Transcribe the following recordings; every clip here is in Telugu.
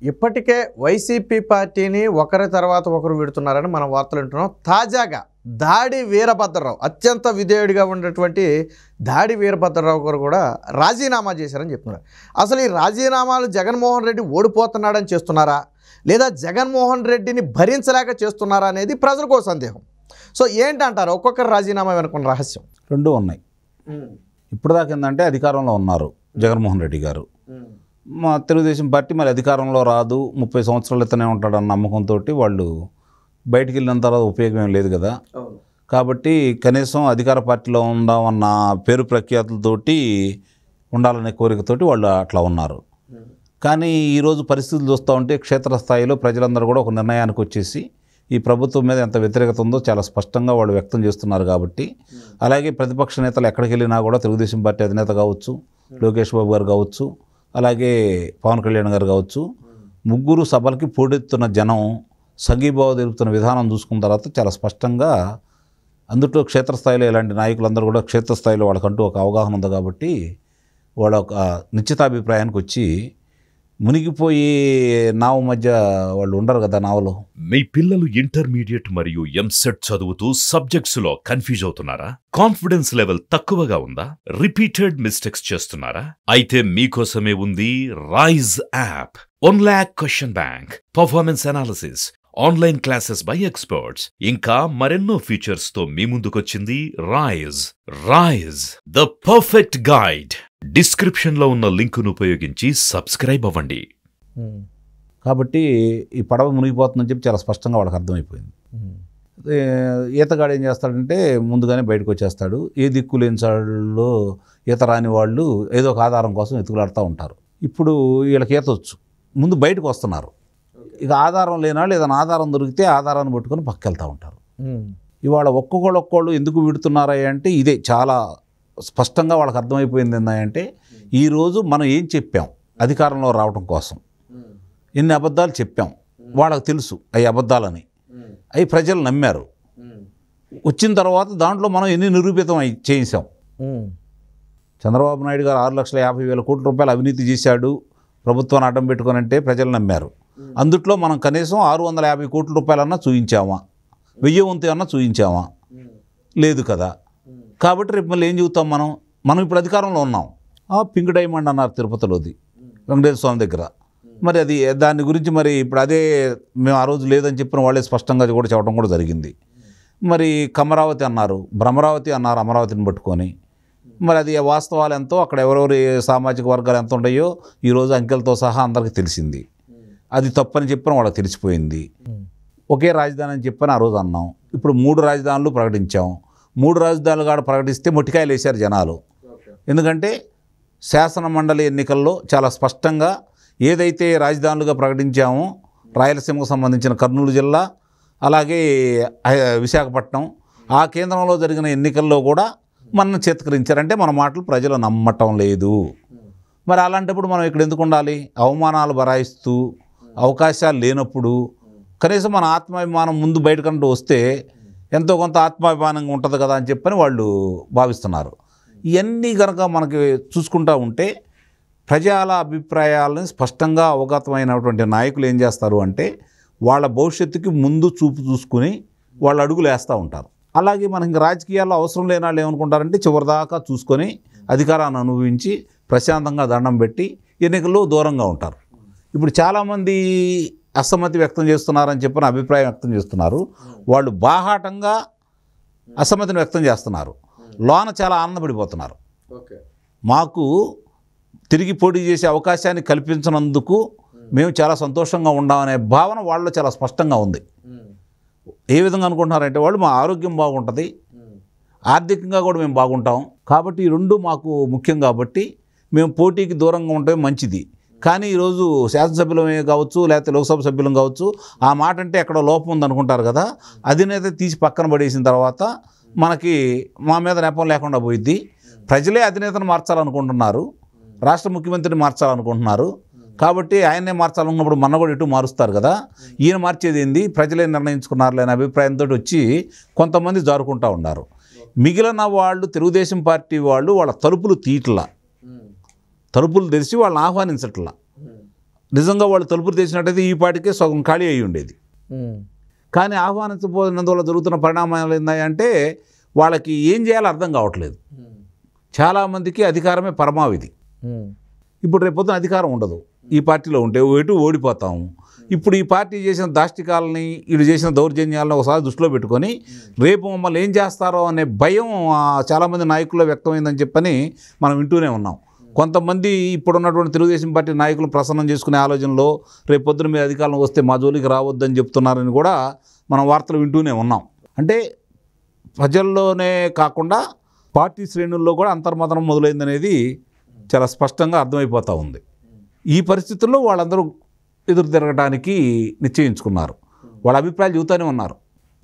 ఇప్పటికే వైసీపీ పార్టీని ఒకరి తర్వాత ఒకరు విడుతున్నారని మనం వార్తలు వింటున్నాం. తాజాగా దాడి వీరభద్రరావు, అత్యంత విధేయుడిగా ఉన్నటువంటి దాడి వీరభద్రరావు గారు కూడా రాజీనామా చేశారని చెప్తున్నారు. అసలు ఈ రాజీనామాలు జగన్మోహన్ రెడ్డి ఓడిపోతున్నాడని చేస్తున్నారా, లేదా జగన్మోహన్ రెడ్డిని భరించలేక చేస్తున్నారా అనేది ప్రజలకు సందేహం. సో ఏంటంటారు, ఒక్కొక్కరు రాజీనామా వెనుకున్న రహస్యం? రెండు ఉన్నాయి. ఇప్పుడు దాకా ఏంటంటే అధికారంలో ఉన్నారు జగన్మోహన్ రెడ్డి గారు. మా తెలుగుదేశం పార్టీ మరి అధికారంలో రాదు, 30 సంవత్సరాలు ఇతనే ఉంటాడన్న నమ్మకంతో వాళ్ళు బయటికి వెళ్ళిన తర్వాత ఉపయోగం ఏం లేదు కదా. కాబట్టి కనీసం అధికార పార్టీలో ఉందామన్న పేరు ప్రఖ్యాతులతోటి ఉండాలనే కోరికతోటి వాళ్ళు అట్లా ఉన్నారు. కానీ ఈరోజు పరిస్థితులు చూస్తూ ఉంటే క్షేత్రస్థాయిలో ప్రజలందరూ కూడా ఒక నిర్ణయానికి వచ్చేసి ఈ ప్రభుత్వం మీద ఎంత వ్యతిరేకత ఉందో చాలా స్పష్టంగా వాళ్ళు వ్యక్తం చేస్తున్నారు. కాబట్టి అలాగే ప్రతిపక్ష నేతలు ఎక్కడికి వెళ్ళినా కూడా తెలుగుదేశం పార్టీ అధినేత కావచ్చు, లోకేష్ బాబు గారు కావచ్చు, అలాగే పవన్ కళ్యాణ్ గారు కావచ్చు, ముగ్గురు సభలకి పోటెత్తున్న జనం సంఘీభావం తెలుపుతున్న విధానం చూసుకున్న తర్వాత చాలా స్పష్టంగా అందులో క్షేత్రస్థాయిలో ఇలాంటి నాయకులందరూ కూడా క్షేత్రస్థాయిలో వాళ్ళకంటూ ఒక అవగాహన ఉంది. కాబట్టి వాళ్ళ ఒక నిశ్చితాభిప్రాయానికి వచ్చి మునిగిపోయి నావ మధ్య వాళ్ళు ఉండరు కదా నావలో. మీ పిల్లలు ఇంటర్మీడియట్ మరియు ఎంసెట్ చదువుతూ సబ్జెక్ట్స్ లో కన్ఫ్యూజ్ అవుతున్నారా? కాన్ఫిడెన్స్ లెవెల్ తక్కువగా ఉందా? రిపీటెడ్ మిస్టేక్స్ చేస్తున్నారా? అయితే మీకోసమే ఉంది Rise app. 1 lakh question bank, performance analysis, online classes by experts, ఇంకా మరెన్నో ఫీచర్స్ తో మీ ముందుకొచ్చింది Rise. Rise, the perfect guide. Description లో ఉన్న లింకును ఉపయోగించి సబ్స్క్రైబ్ అవ్వండి. కాబట్టి ఈ పడవ మునిగిపోతుందని చెప్పి చాలా స్పష్టంగా వాళ్ళకి అర్థమైపోయింది. ఈతగాడు ఏం చేస్తాడంటే ముందుగానే బయటకు వచ్చేస్తాడు. ఏ దిక్కు లేని సాళ్ళు ఈత రాని వాళ్ళు ఏదో ఒక ఆధారం కోసం ఎతుకులాడుతూ ఉంటారు. ఇప్పుడు వీళ్ళకి ఈత వచ్చు, ముందు బయటకు వస్తున్నారు. ఇక ఆధారం లేనాళ్ళు ఏదైనా ఆధారం దొరికితే ఆధారాన్ని పట్టుకొని పక్కకి వెళ్తూ ఉంటారు. ఇవాళ ఒక్కొక్కళ్ళు ఎందుకు విడుతున్నారా అంటే ఇదే చాలా స్పష్టంగా వాళ్ళకి అర్థమైపోయింది. ఏంటంటే ఈరోజు మనం ఏం చెప్పాం అధికారంలో రావడం కోసం, ఎన్ని అబద్ధాలు చెప్పాం వాళ్ళకి తెలుసు, అవి అబద్ధాలని. అవి ప్రజలు నమ్మారు. వచ్చిన తర్వాత దాంట్లో మనం ఎన్ని నిరూపితం చేయించాం. చంద్రబాబు నాయుడు గారు 6,50,000 కోట్ల రూపాయలు అవినీతి చేశాడు ప్రభుత్వాన్ని అడ్డం పెట్టుకోనంటే ప్రజలు నమ్మారు. అందుట్లో మనం కనీసం 650 కోట్ల రూపాయలన్నా చూయించామా, 1000 వంతు అన్నా చూయించామా? లేదు కదా. కాబట్టి రేపు మళ్ళీ ఏం చెబుతాం మనం ఇప్పుడు అధికారంలో ఉన్నాం. పింక్ డైమండ్ అన్నారు తిరుపతిలోది వెంకటేశ్వర స్వామి దగ్గర. మరి అది దాని గురించి మరి ఇప్పుడు అదే మేము ఆ రోజు లేదని చెప్పిన వాళ్ళే స్పష్టంగా కూడా చెప్పడం కూడా జరిగింది. మరి కమరావతి అన్నారు, భ్రమరావతి అన్నారు అమరావతిని పట్టుకొని. మరి అది వాస్తవాలు ఎంతో అక్కడ ఎవరెవరి సామాజిక వర్గాలు ఎంత ఉంటాయో ఈరోజు అంకెలతో సహా అందరికీ తెలిసింది. అది తప్పని చెప్పిన వాళ్ళకి తెలిసిపోయింది. ఒకే రాజధాని అని చెప్పని ఆ రోజు అన్నాం. ఇప్పుడు 3 రాజధానులు ప్రకటించాం. 3 రాజధానులు కూడా ప్రకటిస్తే మొట్టికాయలు వేశారు జనాలు. ఎందుకంటే శాసన మండలి ఎన్నికల్లో చాలా స్పష్టంగా ఏదైతే రాజధానులుగా ప్రకటించామో రాయలసీమకు సంబంధించిన కర్నూలు జిల్లా, అలాగే విశాఖపట్నం, ఆ కేంద్రంలో జరిగిన ఎన్నికల్లో కూడా మనం చేత్కరించారంటే మన మాటలు ప్రజలు నమ్మటం లేదు. మరి అలాంటప్పుడు మనం ఇక్కడ ఎందుకు ఉండాలి? అవమానాలు బరాయిస్తూ అవకాశాలు లేనప్పుడు కనీసం మన ఆత్మాభిమానం ముందు బయటకంటూ వస్తే ఎంతో కొంత ఆత్మాభిమానంగా ఉంటుంది కదా అని చెప్పని వాళ్ళు భావిస్తున్నారు. ఇవన్నీ కనుక మనకి చూసుకుంటూ ఉంటే ప్రజల అభిప్రాయాలను స్పష్టంగా అవగతమైనటువంటి నాయకులు ఏం చేస్తారు అంటే వాళ్ళ భవిష్యత్తుకి ముందు చూపు చూసుకుని వాళ్ళు అడుగులు వేస్తూ ఉంటారు. అలాగే మనకి రాజకీయాల్లో అవసరం లేని వాళ్ళు ఏమనుకుంటారంటే చివరిదాకా చూసుకొని అధికారాన్ని అనుభవించి ప్రశాంతంగా దండం పెట్టి ఎన్నికల్లో దూరంగా ఉంటారు. ఇప్పుడు చాలామంది అసమ్మతి వ్యక్తం చేస్తున్నారని చెప్పిన అభిప్రాయం వ్యక్తం చేస్తున్నారు. వాళ్ళు బాహాటంగా అసమ్మతిని వ్యక్తం చేస్తున్నారు, లోన చాలా ఆనందపడిపోతున్నారు. మాకు తిరిగి పోటీ చేసే అవకాశాన్ని కల్పించినందుకు మేము చాలా సంతోషంగా ఉండామనే భావన వాళ్ళలో చాలా స్పష్టంగా ఉంది. ఏ విధంగా అనుకుంటున్నారంటే వాళ్ళు మా ఆరోగ్యం బాగుంటుంది, ఆర్థికంగా కూడా మేము బాగుంటాం, కాబట్టి ఈ రెండు మాకు ముఖ్యం, కాబట్టి మేము పోటీకి దూరంగా ఉంటే మంచిది. కానీ ఈరోజు శాసనసభ్యులమే కావచ్చు లేకపోతే లోక్సభ సభ్యులం కావచ్చు ఆ మాట అంటే ఎక్కడో లోపం ఉందనుకుంటారు కదా. అధినేత తీసి పక్కన పడేసిన తర్వాత మనకి మా మీద నెపం లేకుండా పోయిద్ది. ప్రజలే అధినేతను మార్చాలనుకుంటున్నారు, రాష్ట్ర ముఖ్యమంత్రిని మార్చాలనుకుంటున్నారు. కాబట్టి ఆయన్నే మార్చాలనుకున్నప్పుడు మన కూడా ఎటు మారుస్తారు కదా. ఈయన మార్చేది ఏంది, ప్రజలే నిర్ణయించుకున్నారు లేని అభిప్రాయంతో వచ్చి కొంతమంది జారుకుంటూ ఉన్నారు. మిగిలిన వాళ్ళు తెలుగుదేశం పార్టీ వాళ్ళు వాళ్ళ తలుపులు తీయట్లా, తలుపులు తెరిచి వాళ్ళని ఆహ్వానించట్లా. నిజంగా వాళ్ళు తలుపులు తెచ్చినట్టయితే ఈ పాటికే సగం ఖాళీ అయి ఉండేది. కానీ ఆహ్వానించబోయినందువల్ల జరుగుతున్న పరిణామాలు ఏంటంటే వాళ్ళకి ఏం చేయాలో అర్థం కావట్లేదు. చాలామందికి అధికారమే పరమావిధి. ఇప్పుడు రేపొద్దున అధికారం ఉండదు, ఈ పార్టీలో ఉంటే ఎటు ఓడిపోతాము. ఇప్పుడు ఈ పార్టీ చేసిన దాష్టికాలని, వీళ్ళు చేసిన దౌర్జన్యాలను ఒకసారి దృష్టిలో పెట్టుకొని రేపు మమ్మల్ని ఏం చేస్తారో అనే భయం చాలామంది నాయకుల్లో వ్యక్తమైందని చెప్పని మనం వింటూనే ఉన్నాం. కొంతమంది ఇప్పుడున్నటువంటి తెలుగుదేశం పార్టీ నాయకులు ప్రసన్నం చేసుకునే ఆలోచనలో రేపు పొద్దున మీద అధికారం వస్తే మా జోలికి రావద్దని చెప్తున్నారని కూడా మనం వార్తలు వింటూనే ఉన్నాం. అంటే ప్రజల్లోనే కాకుండా పార్టీ శ్రేణుల్లో కూడా అంతర్మతనం మొదలైందనేది చాలా స్పష్టంగా అర్థమైపోతూ ఉంది. ఈ పరిస్థితుల్లో వాళ్ళందరూ ఎదురు తిరగడానికి నిశ్చయించుకున్నారు. వాళ్ళ అభిప్రాయాలు చెబుతూనే ఉన్నారు.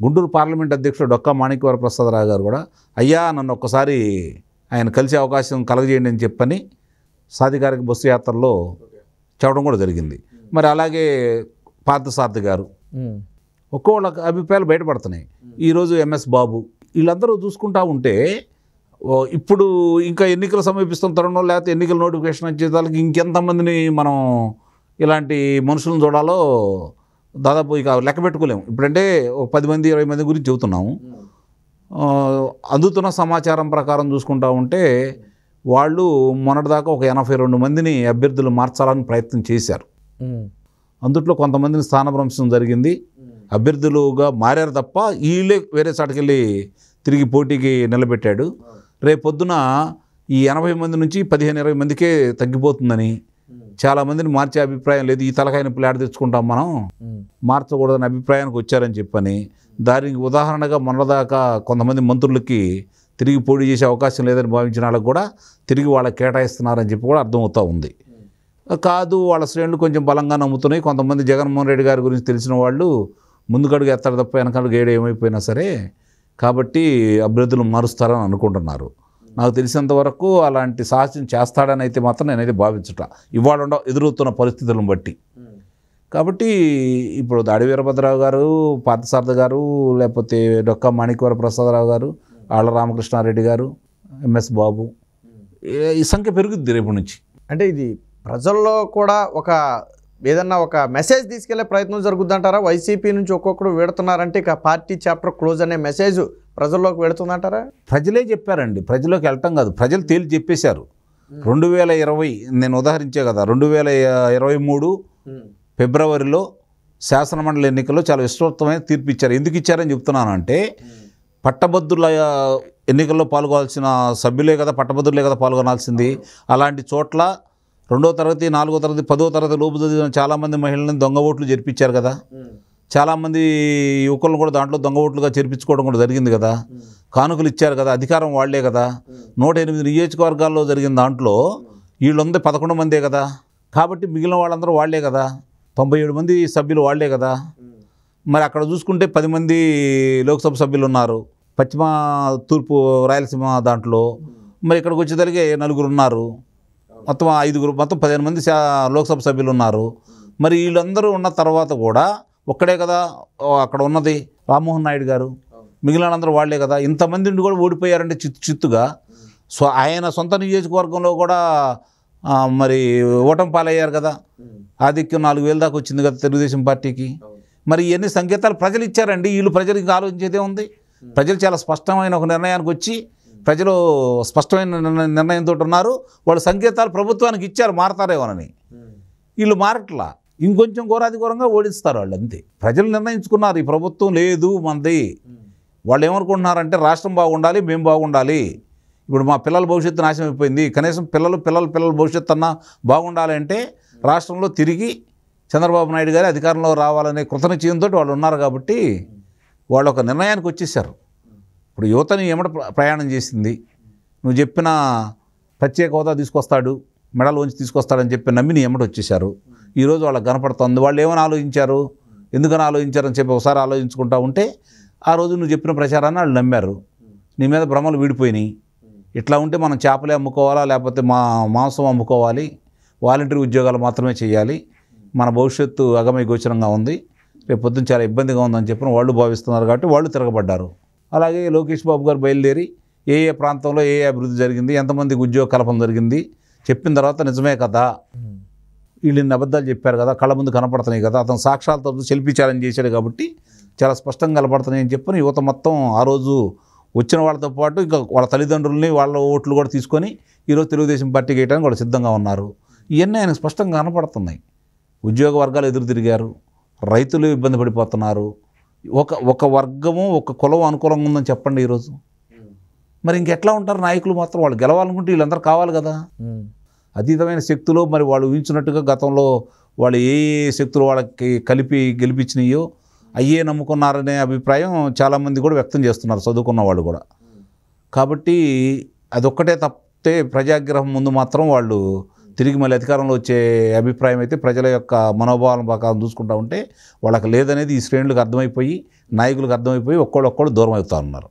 గుంటూరు పార్లమెంట్ అధ్యక్షుడు డొక్కా మాణిక్యవర ప్రసాదరావు గారు కూడా అయ్యా నన్ను ఒక్కసారి ఆయన కలిసే అవకాశం కలగజేయండి అని చెప్పని సాధికారిక బస్సు యాత్రలో చెప్పడం కూడా జరిగింది. మరి అలాగే పార్థసారథి గారు ఒక్కోళ్ళ అభిప్రాయాలు బయటపడుతున్నాయి. ఈరోజు ఎంఎస్ బాబు వీళ్ళందరూ చూసుకుంటా ఉంటే ఇప్పుడు ఇంకా ఎన్నికలు సమీపిస్తున్న తరుణంలో లేకపోతే ఎన్నికల నోటిఫికేషన్ వచ్చేదానికి ఇంకెంతమందిని మనం ఇలాంటి మనుషులను చూడాలో దాదాపు ఇక లెక్క పెట్టుకోలేము. ఇప్పుడంటే ఒక 10 మంది 20 మంది గురించి చెబుతున్నాము. అందుతున్న సమాచారం ప్రకారం చూసుకుంటా ఉంటే వాళ్ళు మొన్నటిదాకా ఒక 82 మందిని అభ్యర్థులు మార్చాలని ప్రయత్నం చేశారు. అందుట్లో కొంతమందిని స్థానభ్రంశం జరిగింది, అభ్యర్థులుగా మారారు తప్ప వీళ్ళే వేరే చాటుకి వెళ్ళి తిరిగి పోటీకి నిలబెట్టాడు. రేపొద్దున ఈ 80 మంది నుంచి 15-20 మందికే తగ్గిపోతుందని, చాలామందిని మార్చే అభిప్రాయం లేదు, ఈ తలకాయని ప్లాట్ తెచ్చుకుంటాం మనం, మార్చకూడదని అభిప్రాయానికి వచ్చారని చెప్పని దానికి ఉదాహరణగా మొన్నదాకా కొంతమంది మంత్రులకి తిరిగి పోటీ చేసే అవకాశం లేదని భావించిన వాళ్ళకి కూడా తిరిగి వాళ్ళకి కేటాయిస్తున్నారని చెప్పి కూడా అర్థమవుతూ ఉంది. కాదు వాళ్ళ శ్రేణులు కొంచెం బలంగా నమ్ముతున్నాయి. కొంతమంది జగన్మోహన్ రెడ్డి గారి గురించి తెలిసిన వాళ్ళు ముందుకడుగు ఎత్తారు తప్ప వెనకాల గేడు ఏమైపోయినా సరే కాబట్టి అభ్యర్థులు మారుస్తారని అనుకుంటున్నారు. నాకు తెలిసినంత వరకు అలాంటి సాహసం చేస్తాడని అయితే మాత్రం నేనైతే భావించుట ఇవాళ ఎదురవుతున్న పరిస్థితులను బట్టి. కాబట్టి ఇప్పుడు దాడి వీరభద్రరావు గారు, పార్థసారథి గారు, లేకపోతే డొక్కా మాణిక్యవర ప్రసాదరావు గారు, ఆళ్ల రామకృష్ణారెడ్డి గారు, ఎంఎస్ బాబు, ఈ సంఖ్య పెరుగుద్ది రేపు నుంచి. అంటే ఇది ప్రజల్లో కూడా ఏదన్నా ఒక మెసేజ్ తీసుకెళ్లే ప్రయత్నం జరుగుద్దంటారా? వైసీపీ నుంచి ఒక్కొక్కరు వెడుతున్నారంటే ఇక పార్టీ చాప్టర్ క్లోజ్ అనే మెసేజ్ ప్రజల్లోకి వెడుతుందంటారా? ప్రజలే చెప్పారండి, ప్రజల్లోకి వెళ్ళటం కాదు, ప్రజలు తేల్చి చెప్పేశారు. 2020 నేను ఉదాహరించే కదా, 2023 ఫిబ్రవరిలో శాసనమండలి ఎన్నికల్లో చాలా విస్తృతమైన తీర్పు ఇచ్చారు. ఎందుకు ఇచ్చారని చెప్తున్నానంటే పట్టభద్రుల ఎన్నికల్లో పాల్గొనాల్సిన సభ్యులే కదా, పట్టభద్రులే కదా పాల్గొనాల్సింది. అలాంటి చోట్ల 2వ తరగతి 4వ తరగతి 10వ తరగతి లోపు చదివిన చాలామంది మహిళలను దొంగ ఓట్లు జరిపించారు కదా, చాలామంది యువకులను కూడా దాంట్లో దొంగ ఓట్లుగా చేర్పించుకోవడం కూడా జరిగింది కదా, కానుకలు ఇచ్చారు కదా, అధికారం వాళ్లే కదా. 108 నియోజకవర్గాల్లో జరిగిన దాంట్లో వీళ్ళుంది 11 మందే కదా, కాబట్టి మిగిలిన వాళ్ళందరూ వాళ్లే కదా, 97 మంది సభ్యులు వాళ్లే కదా. మరి అక్కడ చూసుకుంటే 10 మంది లోక్సభ సభ్యులు ఉన్నారు పశ్చిమ తూర్పు రాయలసీమ దాంట్లో, మరి ఇక్కడికి వచ్చేసరికి 4 ఉన్నారు, మొత్తం 5 మొత్తం 15 మంది లోక్సభ సభ్యులు ఉన్నారు. మరి వీళ్ళందరూ ఉన్న తర్వాత కూడా ఒక్కడే కదా అక్కడ ఉన్నది రామ్మోహన్ నాయుడు గారు, మిగిలినందరూ వాళ్లే కదా. ఇంతమంది నుండి కూడా ఓడిపోయారంటే చిత్తుగా. సో ఆయన సొంత నియోజకవర్గంలో కూడా మరి ఓటమి పాలయ్యారు కదా, ఆధిక్యం 4,000 దాకా వచ్చింది కదా తెలుగుదేశం పార్టీకి. మరి ఇవన్నీ సంకేతాలు ప్రజలు ఇచ్చారండి, వీళ్ళు ప్రజలకి ఆలోచించేదే ఉంది. ప్రజలు చాలా స్పష్టమైన ఒక నిర్ణయానికి వచ్చి ప్రజలు స్పష్టమైన నిర్ణయంతో ఉన్నారు. వాళ్ళు సంకేతాలు ప్రభుత్వానికి ఇచ్చారు మారతారేమోనని, వీళ్ళు మారట్లా, ఇంకొంచెం ఘోరాది ఘోరంగా ఓడిస్తారు వాళ్ళు, అంతే. ప్రజలు నిర్ణయించుకున్నారు ఈ ప్రభుత్వం లేదు మనది. వాళ్ళు ఏమనుకుంటున్నారంటే రాష్ట్రం బాగుండాలి, మేము బాగుండాలి, ఇప్పుడు మా పిల్లల భవిష్యత్తు నాశనం అయిపోయింది, కనీసం పిల్లల భవిష్యత్తు అన్నా బాగుండాలి అంటే రాష్ట్రంలో తిరిగి చంద్రబాబు నాయుడు గారు అధికారంలో రావాలనే కృతనిశ్చయంతో వాళ్ళు ఉన్నారు. కాబట్టి వాళ్ళు ఒక నిర్ణయానికి వచ్చేసారు. ఇప్పుడు యువతని ఏమట ప్రయాణం చేసింది, నువ్వు చెప్పిన ప్రత్యేక హోదా తీసుకొస్తాడు, మెడలోంచి తీసుకొస్తాడని చెప్పి నమ్మి నీ ఎమ్మట వచ్చేసారు. ఈరోజు వాళ్ళకి కనపడుతుంది. వాళ్ళు ఏమని ఆలోచించారు, ఎందుకని ఆలోచించారని చెప్పి ఒకసారి ఆలోచించుకుంటా ఉంటే ఆ రోజు నువ్వు చెప్పిన ప్రచారాన్ని వాళ్ళు నమ్మారు. నీ మీద భ్రమలు వీడిపోయినాయి. ఇట్లా ఉంటే మనం చేపలే అమ్ముకోవాలా, లేకపోతే మాంసం అమ్ముకోవాలి, వాలంటీర్ ఉద్యోగాలు మాత్రమే చేయాలి, మన భవిష్యత్తు అగమ్య గోచరంగా ఉంది, రేపు పొద్దున్న చాలా ఇబ్బందిగా ఉందని చెప్పిన వాళ్ళు భావిస్తున్నారు. కాబట్టి వాళ్ళు తిరగబడ్డారు. అలాగే లోకేష్ బాబు గారు బయలుదేరి ఏ ప్రాంతంలో ఏ అభివృద్ధి జరిగింది, ఎంతమందికి ఉద్యోగ కల్పన జరిగింది చెప్పిన తర్వాత నిజమే కదా వీళ్ళు ఇన్ని అబద్ధాలు చెప్పారు కదా, కళ్ళ ముందు కనపడుతున్నాయి కదా, అతను సాక్షాలతో సెల్ఫీ ఛాలెంజ్ చేశాడు కాబట్టి చాలా స్పష్టంగా కనపడుతున్నాయి అని చెప్పని యువత మొత్తం ఆ రోజు వచ్చిన వాళ్ళతో పాటు ఇంకా వాళ్ళ తల్లిదండ్రులని వాళ్ళ ఓట్లు కూడా తీసుకొని ఈరోజు తెలుగుదేశం పార్టీకి వేయడానికి వాళ్ళు సిద్ధంగా ఉన్నారు. ఇవన్నీ ఆయనకు స్పష్టంగా కనపడుతున్నాయి. ఉద్యోగ వర్గాలు ఎదురు తిరిగారు, రైతులు ఇబ్బంది పడిపోతున్నారు. ఒక వర్గము ఒక కులం అనుకూలంగా ఉందని చెప్పండి ఈరోజు. మరి ఇంకెట్లా ఉంటారు నాయకులు మాత్రం? వాళ్ళు గెలవాలనుకుంటే వీళ్ళందరూ కావాలి కదా. అతీతమైన శక్తులు మరి వాళ్ళు ఊహించినట్టుగా గతంలో వాళ్ళు ఏ శక్తులు వాళ్ళకి కలిపి గెలిపించినాయో అయ్యే నమ్ముకున్నారనే అభిప్రాయం చాలామంది కూడా వ్యక్తం చేస్తున్నారు, చదువుకున్న వాళ్ళు కూడా. కాబట్టి అదొక్కటే తప్పితే ప్రజాగ్రహం ముందు మాత్రం వాళ్ళు తిరిగి మళ్ళీ అధికారంలో వచ్చే అభిప్రాయం అయితే ప్రజల యొక్క మనోభావాల ప్రకారం చూసుకుంటూ ఉంటే వాళ్ళకి లేదనేది ఈ శ్రేణులకు అర్థమైపోయి, నాయకులకు అర్థమైపోయి ఒక్కొక్కళ్ళు దూరం అవుతూ ఉన్నారు.